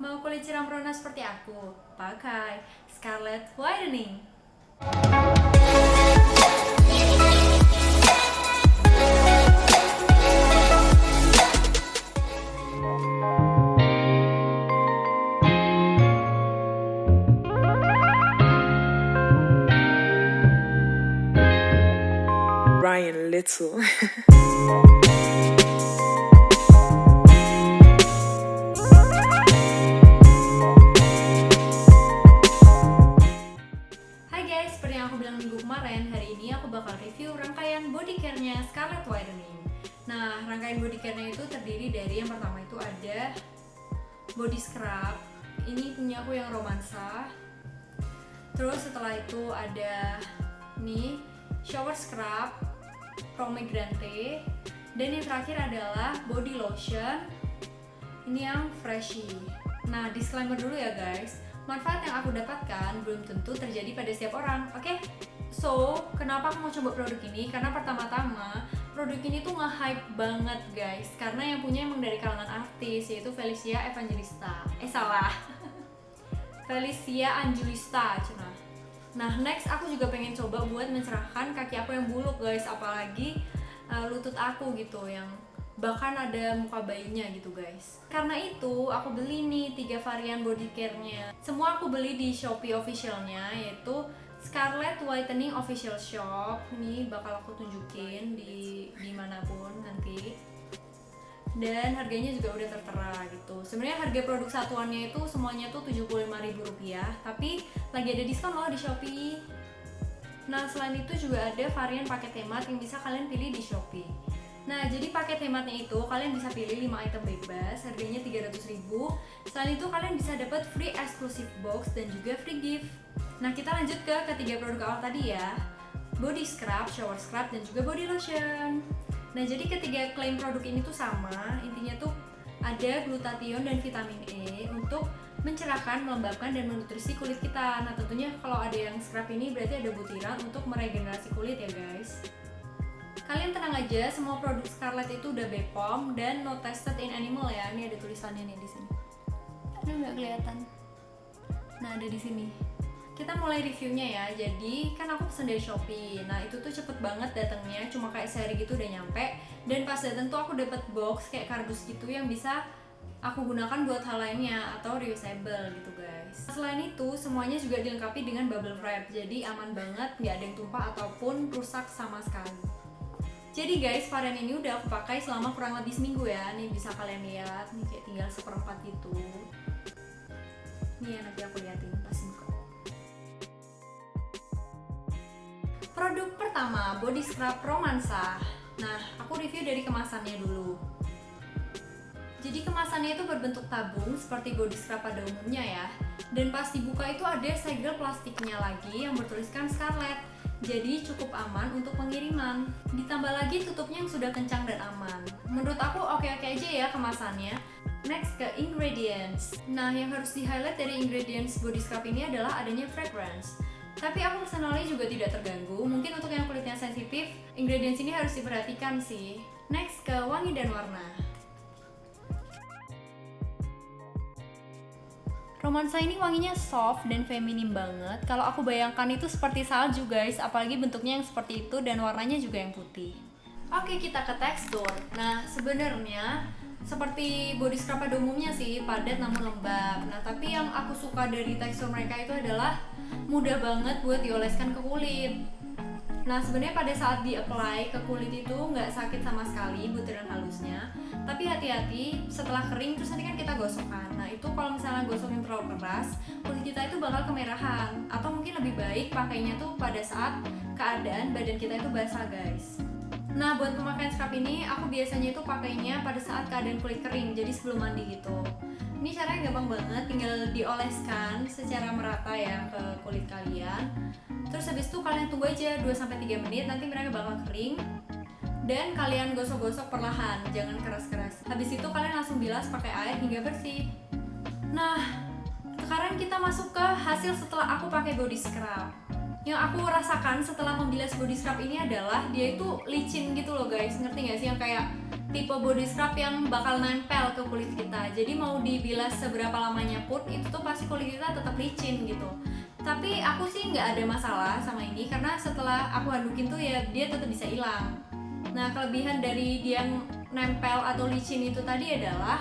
Mau kulit cerah merona seperti aku? Pakai Scarlett Whitening. Ryan Little. Hai guys, seperti yang aku bilang minggu kemarin, hari ini aku bakal review rangkaian body care-nya Scarlett Whitening. Nah, rangkaian body care-nya itu terdiri dari yang pertama itu ada body scrub. Ini punya aku yang romansa. Terus setelah itu ada nih shower scrub pomegranate, dan yang terakhir adalah body lotion. Ini yang freshy. Nah, disclaimer dulu ya guys, manfaat yang aku dapatkan belum tentu terjadi pada setiap orang, oke? So, kenapa aku mau coba produk ini? Karena pertama-tama produk ini tuh nge-hype banget guys, karena yang punya emang dari kalangan artis, yaitu Felicia Evangelista. Felicia Angelista, cina. Nah, next aku juga pengen coba buat mencerahkan kaki aku yang buluk guys, apalagi lutut aku gitu yang bahkan ada muka bayinya gitu guys. Karena itu aku beli nih 3 varian body care-nya. Semua aku beli di Shopee official-nya, yaitu Scarlett Whitening Official Shop. Ini bakal aku tunjukin di manapun nanti. Dan harganya juga udah tertera gitu. Sebenarnya harga produk satuannya itu semuanya tuh Rp75.000, tapi lagi ada diskon loh di Shopee. Nah, selain itu juga ada varian paket hemat yang bisa kalian pilih di Shopee. Nah, jadi paket hematnya itu kalian bisa pilih 5 item bebas, harganya Rp300.000. Selain itu kalian bisa dapat free exclusive box dan juga free gift. Nah, kita lanjut ke ketiga produk awal tadi ya. Body scrub, shower scrub, dan juga body lotion. Nah, jadi ketiga klaim produk ini tuh sama, intinya tuh ada glutathione dan vitamin E untuk mencerahkan, melembabkan, dan menutrisi kulit kita. Nah, tentunya kalau ada yang scrub ini berarti ada butiran untuk meregenerasi kulit ya guys. Kalian tenang aja, semua produk Scarlett itu udah BPOM dan not tested in animal ya. Ini ada tulisannya nih di sini. Aduh, nggak kelihatan. Nah, ada di sini. Kita mulai reviewnya ya. Jadi kan aku pesen dari Shopee. Nah, itu tuh cepet banget datangnya, cuma kayak sehari gitu udah nyampe. Dan pas datang tuh aku dapet box kayak kardus gitu yang bisa aku gunakan buat hal lainnya atau reusable gitu guys. Selain itu semuanya juga dilengkapi dengan bubble wrap, jadi aman banget, nggak ada yang tumpah ataupun rusak sama sekali. Jadi guys, varian ini udah aku pakai selama kurang lebih seminggu ya. Nih bisa kalian lihat, nih kayak tinggal seperempat gitu. Nih ya, nanti aku liatin pas buka. Produk pertama, body scrub romansa. Nah, aku review dari kemasannya dulu. Jadi kemasannya itu berbentuk tabung seperti body scrub pada umumnya ya. Dan pas dibuka itu ada segel plastiknya lagi yang bertuliskan Scarlett. Jadi cukup aman untuk pengiriman. Ditambah lagi tutupnya yang sudah kencang dan aman. Menurut aku oke-oke aja ya kemasannya. Next ke ingredients. Nah, yang harus di-highlight dari ingredients body scrub ini adalah adanya fragrance. Tapi aku personally juga tidak terganggu. Mungkin untuk yang kulitnya sensitif, ingredients ini harus diperhatikan sih. Next ke wangi dan warna. Romansa ini wanginya soft dan feminim banget. Kalau aku bayangkan itu seperti salju guys, apalagi bentuknya yang seperti itu dan warnanya juga yang putih. Oke, kita ke tekstur. Nah, sebenarnya seperti body scrub pada umumnya sih, padat namun lembab. Nah, tapi yang aku suka dari tekstur mereka itu adalah mudah banget buat dioleskan ke kulit. Nah, sebenarnya pada saat di-apply ke kulit itu nggak sakit sama sekali butiran halusnya. Tapi hati-hati setelah kering terus nanti kan kita gosokkan. Nah, itu kalau misalnya gosoknya terlalu keras, kulit kita itu bakal kemerahan. Atau mungkin lebih baik pakainya tuh pada saat keadaan badan kita itu basah guys. Nah, buat pemakaian scrub ini aku biasanya itu pakainya pada saat keadaan kulit kering, jadi sebelum mandi gitu. Ini caranya gampang banget, tinggal dioleskan secara merata ya ke kulit kalian. Terus habis itu kalian tunggu aja 2-3 menit, nanti mereka bakal kering. Dan kalian gosok-gosok perlahan, jangan keras-keras. Habis itu kalian langsung bilas pakai air hingga bersih. Nah, sekarang kita masuk ke hasil setelah aku pakai body scrub. Yang aku rasakan setelah membilas body scrub ini adalah dia itu licin gitu loh guys, ngerti gak sih? Yang kayak tipe body scrub yang bakal nempel ke kulit kita. Jadi mau dibilas seberapa lamanya pun itu tuh pasti kulit kita tetap licin gitu. Tapi aku sih nggak ada masalah sama ini karena setelah aku handukin tuh ya dia tetap bisa hilang. Nah kelebihan dari dia yang nempel atau licin itu tadi adalah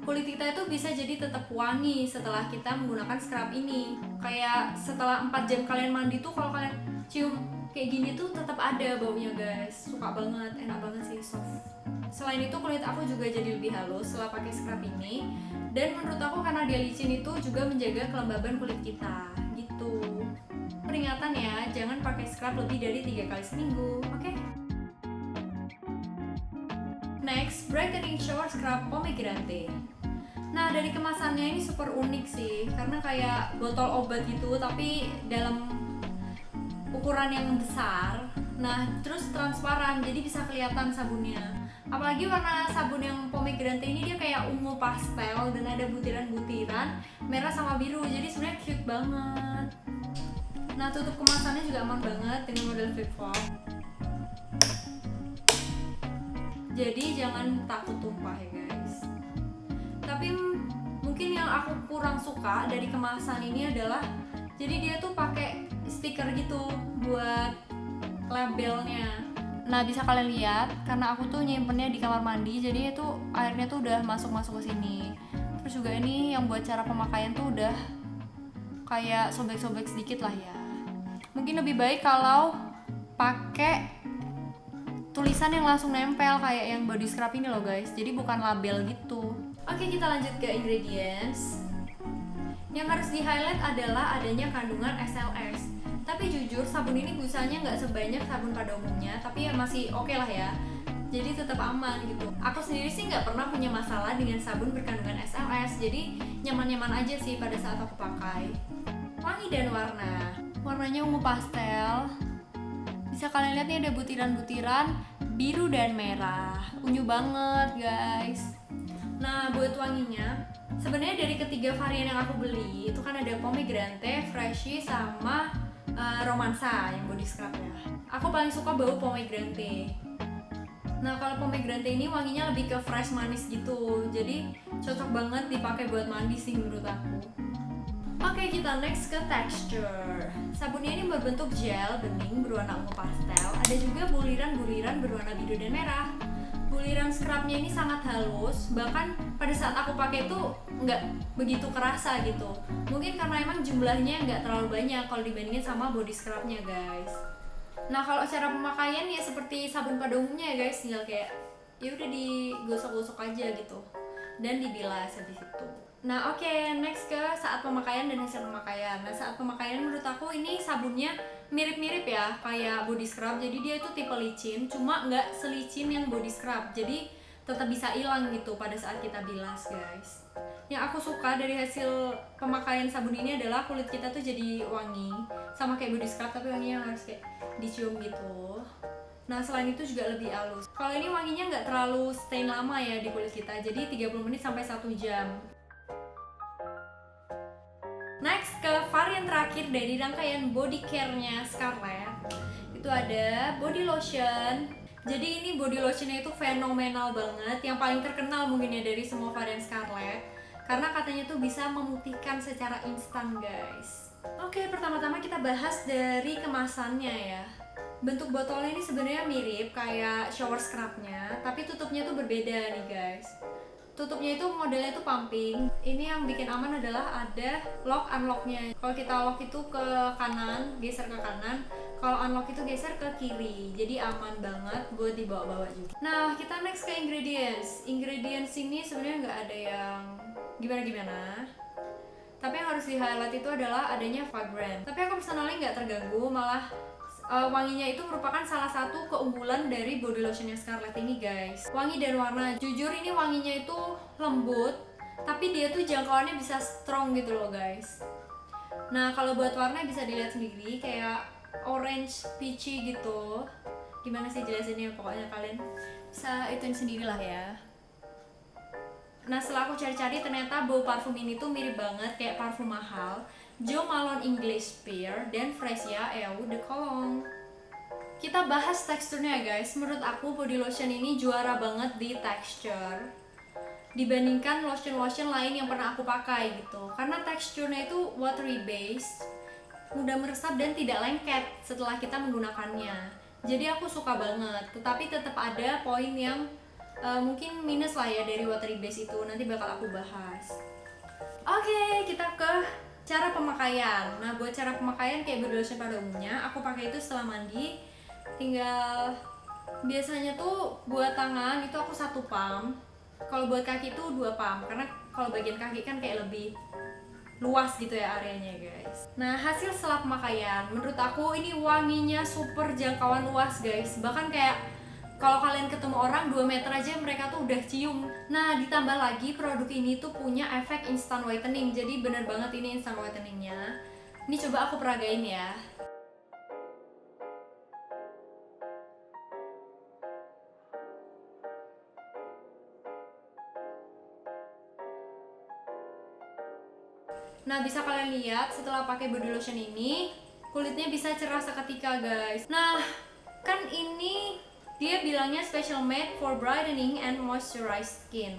kulit kita itu bisa jadi tetap wangi setelah kita menggunakan scrub ini. Kayak setelah 4 jam kalian mandi tuh kalau kalian cium kayak gini tuh tetap ada baunya guys. Suka banget, enak banget sih, soft. Selain itu kulit aku juga jadi lebih halus setelah pakai scrub ini. Dan menurut aku karena dia licin itu juga menjaga kelembaban kulit kita gitu. Peringatan ya, jangan pakai scrub lebih dari 3 kali seminggu, oke? Next, brightening shower scrub pomegranate. Nah dari kemasannya ini super unik sih, karena kayak botol obat gitu tapi dalam ukuran yang besar. Nah terus transparan, jadi bisa kelihatan sabunnya. Apalagi warna sabun yang pomegranate ini dia kayak ungu pastel dan ada butiran-butiran merah sama biru, jadi sebenarnya cute banget. Nah tutup kemasannya juga aman banget dengan model flip flop. Jadi jangan takut tumpah ya guys. Tapi mungkin yang aku kurang suka dari kemasan ini adalah jadi dia tuh pakai stiker gitu buat labelnya. Nah bisa kalian lihat karena aku tuh nyimpennya di kamar mandi, jadi itu airnya tuh udah masuk ke sini. Terus juga ini yang buat cara pemakaian tuh udah kayak sobek-sobek sedikit lah ya. Mungkin lebih baik kalau pakai tulisan yang langsung nempel kayak yang body scrub ini loh guys, jadi bukan label gitu. Oke, kita lanjut ke ingredients. Yang harus di highlight adalah adanya kandungan SLS. Tapi jujur sabun ini busanya nggak sebanyak sabun pada umumnya, tapi ya masih oke lah ya. Jadi tetap aman gitu. Aku sendiri sih nggak pernah punya masalah dengan sabun berkandungan SLS, jadi nyaman-nyaman aja sih pada saat aku pakai. Wangi dan warna. Warnanya ungu pastel. Bisa kalian lihat nih ada butiran-butiran biru dan merah. Unyu banget guys. Nah buat wanginya, sebenarnya dari ketiga varian yang aku beli itu kan ada pomegranate, freshy, sama romansa yang body scrubnya. Aku paling suka bau pomegranate. Nah kalau pomegranate ini wanginya lebih ke fresh manis gitu, jadi cocok banget dipakai buat mandi sih menurut aku. Oke, kita next ke texture. Sabunnya ini berbentuk gel bening berwarna ungu pastel. Ada juga buliran-buliran berwarna biru dan merah. Buliran scrubnya ini sangat halus, bahkan pada saat aku pakai itu nggak begitu kerasa gitu. Mungkin karena emang jumlahnya nggak terlalu banyak kalau dibandingin sama body scrubnya guys. Nah kalau cara pemakaian ya seperti sabun pada umumnya ya guys, tinggal kayak ya udah digosok-gosok aja gitu dan dibilas habis itu. Nah oke, next ke saat pemakaian dan hasil pemakaian. Nah saat pemakaian menurut aku ini sabunnya mirip-mirip ya kayak body scrub, jadi dia itu tipe licin, cuma nggak selicin yang body scrub, jadi tetap bisa hilang gitu pada saat kita bilas guys. Yang aku suka dari hasil pemakaian sabun ini adalah kulit kita tuh jadi wangi, sama kayak body scrub tapi wanginya harus kayak dicium gitu. Nah selain itu juga lebih halus. Kalau ini wanginya nggak terlalu stain lama ya di kulit kita, jadi 30 menit sampai 1 jam. Next ke varian terakhir dari rangkaian body care-nya Scarlett, itu ada body lotion. Jadi ini body lotionnya itu fenomenal banget, yang paling terkenal mungkin ya dari semua varian Scarlett, karena katanya tuh bisa memutihkan secara instan guys. Oke, pertama-tama kita bahas dari kemasannya ya. Bentuk botolnya ini sebenarnya mirip kayak shower scrubnya, tapi tutupnya tuh berbeda nih guys. Tutupnya itu modelnya itu pumping. Ini yang bikin aman adalah ada lock unlocknya. Kalau kita lock itu ke kanan, geser ke kanan. Kalau unlock itu geser ke kiri. Jadi aman banget buat dibawa-bawa juga. Nah kita next ke ingredients. Ingredients ini sebenarnya nggak ada yang gimana-gimana. Tapi yang harus di highlight itu adalah adanya fragrance. Tapi aku personally nggak terganggu, malah wanginya itu merupakan salah satu keunggulan dari body lotionnya Scarlett ini guys. Wangi dan warna, jujur ini wanginya itu lembut, tapi dia tuh jangkauannya bisa strong gitu loh guys. Nah kalau buat warna bisa dilihat sendiri kayak orange peachy gitu. Gimana sih jelasinnya, pokoknya kalian bisa ituin sendiri lah ya. Nah setelah aku cari-cari ternyata bau parfum ini tuh mirip banget kayak parfum mahal, Jo Malone English Pear, dan Fresia Eau de Cologne. Kita bahas teksturnya guys. Menurut aku body lotion ini juara banget di texture dibandingkan lotion-lotion lain yang pernah aku pakai gitu. Karena teksturnya itu watery based, mudah meresap dan tidak lengket setelah kita menggunakannya. Jadi aku suka banget. Tetapi tetap ada poin yang mungkin minus lah ya dari watery base itu. Nanti bakal aku bahas. Oke, kita ke cara pemakaian. Nah, buat cara pemakaian kayak body lotion pada umumnya, aku pakai itu setelah mandi. Tinggal biasanya tuh buat tangan itu aku 1 pump. Kalau buat kaki itu 2 pump. Karena kalau bagian kaki kan kayak lebih luas gitu ya areanya guys. Nah, hasil setelah pemakaian, menurut aku ini wanginya super jangkauan luas guys. Bahkan kayak kalau kalian ketemu orang 2 meter aja mereka tuh udah cium. Nah, ditambah lagi produk ini tuh punya efek instant whitening. Jadi bener banget ini instant whiteningnya. Ini coba aku peragain ya. Nah, bisa kalian lihat setelah pakai body lotion ini, kulitnya bisa cerah seketika guys. Nah, kan ini dia bilangnya special made for brightening and moisturized skin.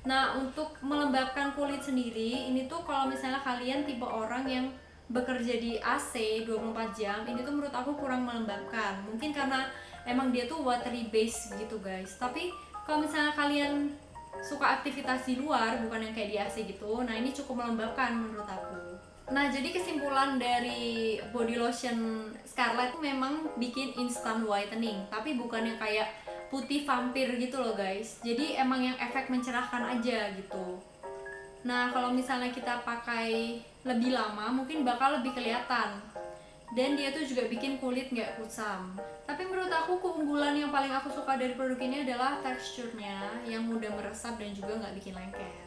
Nah, untuk melembabkan kulit sendiri, ini tuh kalau misalnya kalian tipe orang yang bekerja di AC 24 jam, ini tuh menurut aku kurang melembabkan. Mungkin karena emang dia tuh watery base gitu guys. Tapi kalau misalnya kalian suka aktivitas di luar, bukan yang kayak di AC gitu, nah ini cukup melembabkan menurut aku. Nah, jadi kesimpulan dari body lotion Scarlett memang bikin instant whitening, tapi bukan yang kayak putih vampir gitu loh guys. Jadi emang yang efek mencerahkan aja gitu. Nah, kalau misalnya kita pakai lebih lama mungkin bakal lebih kelihatan. Dan dia tuh juga bikin kulit nggak kusam. Tapi menurut aku keunggulan yang paling aku suka dari produk ini adalah teksturnya yang mudah meresap dan juga nggak bikin lengket.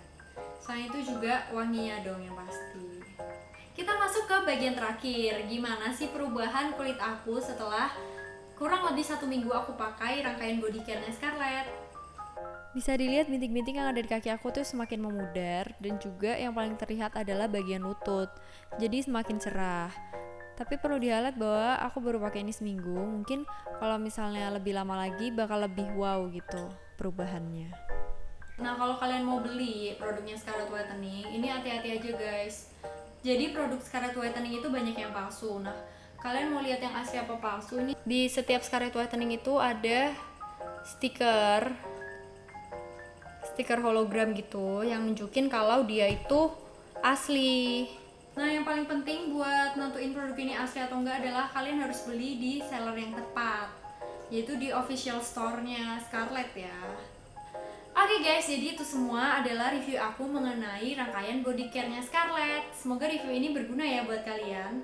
Selain itu juga wanginya dong yang pasti. Kita masuk ke bagian terakhir. Gimana sih perubahan kulit aku setelah kurang lebih 1 minggu aku pakai rangkaian body care-nya Scarlett. Bisa dilihat bintik-bintik yang ada di kaki aku tuh semakin memudar, dan juga yang paling terlihat adalah bagian lutut. Jadi semakin cerah. Tapi perlu di-highlight bahwa aku baru pakai ini seminggu. Mungkin kalau misalnya lebih lama lagi bakal lebih wow gitu perubahannya. Nah, kalau kalian mau beli produknya Scarlett Whitening, ini hati-hati aja guys. Jadi produk Scarlett Whitening itu banyak yang palsu. Nah, kalian mau lihat yang asli apa palsu, ini di setiap Scarlett Whitening itu ada stiker hologram gitu yang nunjukin kalau dia itu asli. Nah, yang paling penting buat nentuin produk ini asli atau enggak adalah kalian harus beli di seller yang tepat, yaitu di official store-nya Scarlett ya. Oke guys, jadi itu semua adalah review aku mengenai rangkaian body care-nya Scarlett. Semoga review ini berguna ya buat kalian.